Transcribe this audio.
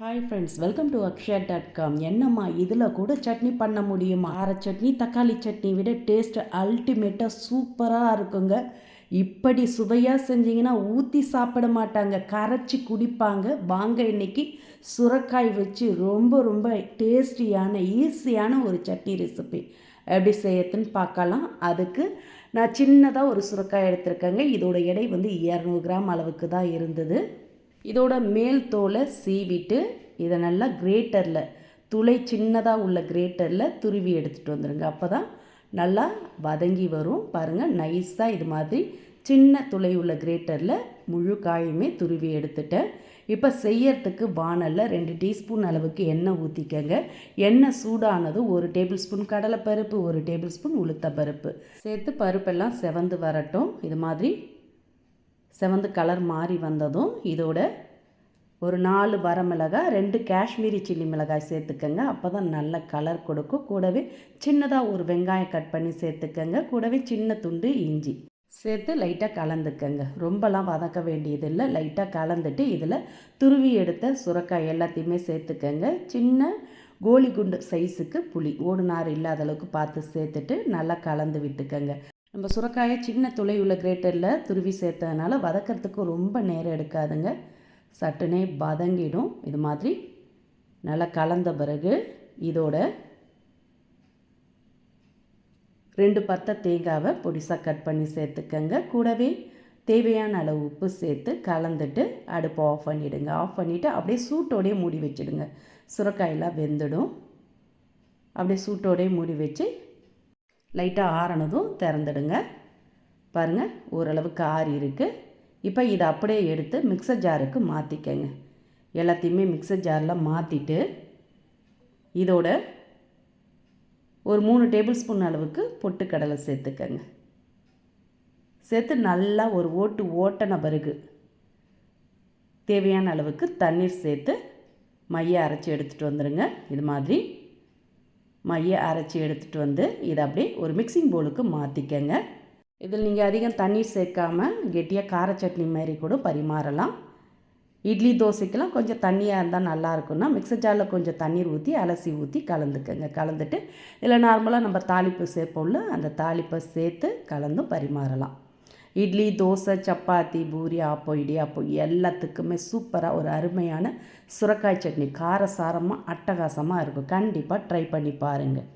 Hi friends, welcome to அக்ஷயா.com. என்னம்மா இதில் கூட சட்னி பண்ண முடியுமா? கார சட்னி தக்காளி சட்னி விட டேஸ்ட் அல்டிமேட்டாக சூப்பராக இருக்குங்க. இப்படி சுவையாக செஞ்சிங்கன்னா ஊற்றி சாப்பிட மாட்டாங்க, கரைச்சி குடிப்பாங்க. வாங்க இன்னைக்கு சுரைக்காய் வச்சு ரொம்ப ரொம்ப டேஸ்டியான ஈஸியான ஒரு சட்னி ரெசிபி எப்படி செய்யறதுன்னு பார்க்கலாம். அதுக்கு நான் சின்னதாக ஒரு சுரைக்காய் எடுத்திருக்கேங்க. இதோட எடை 200 கிராம் அளவுக்கு தான் இருந்தது. இதோட மேல் தோலை சீவிட்டு இதை நல்லா கிரேட்டரில் துளை சின்னதாக உள்ள கிரேட்டரில் துருவி எடுத்துகிட்டு வந்துடுங்க. அப்போ தான் நல்லா வதங்கி வரும். பாருங்கள், நைஸாக இது மாதிரி சின்ன துளை உள்ள கிரேட்டரில் முழு காயுமே துருவி எடுத்துட்டேன். இப்போ செய்யறதுக்கு வானலில் 2 டீஸ்பூன் அளவுக்கு எண்ணெய் ஊற்றிக்கங்க. எண்ணெய் சூடானதும் 1 டேபிள் ஸ்பூன் கடலைப்பருப்பு, 1 டேபிள் ஸ்பூன் உளுத்தப்பருப்பு சேர்த்து பருப்பெல்லாம் செவந்து வரட்டும். இது மாதிரி செவந்து கலர் மாறி வந்ததும் இதோட ஒரு 4 வரமிளகாய், 2 காஷ்மீரி சில்லி மிளகாய் சேர்த்துக்கங்க. அப்போ தான் நல்ல கலர் கொடுக்கும். கூடவே சின்னதாக ஒரு வெங்காயம் கட் பண்ணி சேர்த்துக்கங்க. கூடவே சின்ன துண்டு இஞ்சி சேர்த்து லைட்டாக கலந்துக்கங்க. ரொம்பலாம் வதக்க வேண்டியதில்லை. லைட்டாக கலந்துட்டு இதில் துருவி எடுத்த சுரைக்காய் எல்லாத்தையுமே சேர்த்துக்கங்க. சின்ன கோலி குண்டு சைஸுக்கு புளி, ஓடுநார் இல்லாத அளவுக்கு பார்த்து சேர்த்துட்டு நல்லா கலந்து விட்டுக்கங்க. நம்ம சுரைக்காயை சின்ன துளை உள்ள கிரேட்டரில் துருவி சேர்த்ததுனால வதக்கிறதுக்கு ரொம்ப நேரம் எடுக்காதுங்க, சட்டுனே வதங்கிடும். இது மாதிரி நல்லா கலந்த பிறகு இதோட 2 பத்தை தேங்காவை பொடிசாக கட் பண்ணி சேர்த்துக்கங்க. கூடவே தேவையான அளவு உப்பு சேர்த்து கலந்துட்டு அடுப்பை ஆஃப் பண்ணிவிடுங்க. ஆஃப் பண்ணிவிட்டு அப்படியே சூட்டோடையே மூடி வச்சுடுங்க. சுரைக்காயெல்லாம் வெந்துடும். அப்படியே சூட்டோடையே மூடி வச்சு லைட்டாக ஆறினதும் திறந்துடுங்க. பாருங்கள், ஓரளவுக்கு ஆறி இருக்குது. இப்போ இதை அப்படியே எடுத்து மிக்சர் ஜாருக்கு மாற்றிக்கங்க. எல்லாத்தையுமே மிக்சர் ஜாரில் மாற்றிட்டு இதோட ஒரு 3 டேபிள் ஸ்பூன் அளவுக்கு பொட்டுக்கடலை சேர்த்துக்கங்க. சேர்த்து நல்லா ஒரு ஓட்டின பிறகு தேவையான அளவுக்கு தண்ணீர் சேர்த்து மைய அரைச்சி எடுத்துகிட்டு வந்துடுங்க. இது மாதிரி மைய அரைச்சி எடுத்துகிட்டு வந்து இதை அப்படியே ஒரு மிக்சிங் பவுலுக்கு மாற்றிக்கங்க. இதில் நீங்கள் அதிகம் தண்ணீர் சேர்க்காமல் கெட்டியாக கார சட்னி மாதிரி கூட பரிமாறலாம். இட்லி தோசைக்கெல்லாம் கொஞ்சம் தண்ணியாக இருந்தால் நல்லா இருக்குன்னா மிக்சர் ஜாரில் கொஞ்சம் தண்ணீர் ஊற்றி அலசி ஊற்றி கலந்துக்கங்க. கலந்துட்டு இதில் நார்மலாக நம்ம தாளிப்பு சேர்ப்போம்ல, அந்த தாளிப்பை சேர்த்து கலந்தும் பரிமாறலாம். இட்லி, தோசை, சப்பாத்தி, பூரி, ஆப்பம், இடியாப்பம் எல்லாத்துக்குமே சூப்பராக ஒரு அருமையான சுரைக்காய் சட்னி காரசாரமாக அட்டகாசமாக இருக்கும். கண்டிப்பாக ட்ரை பண்ணி பாருங்கள்.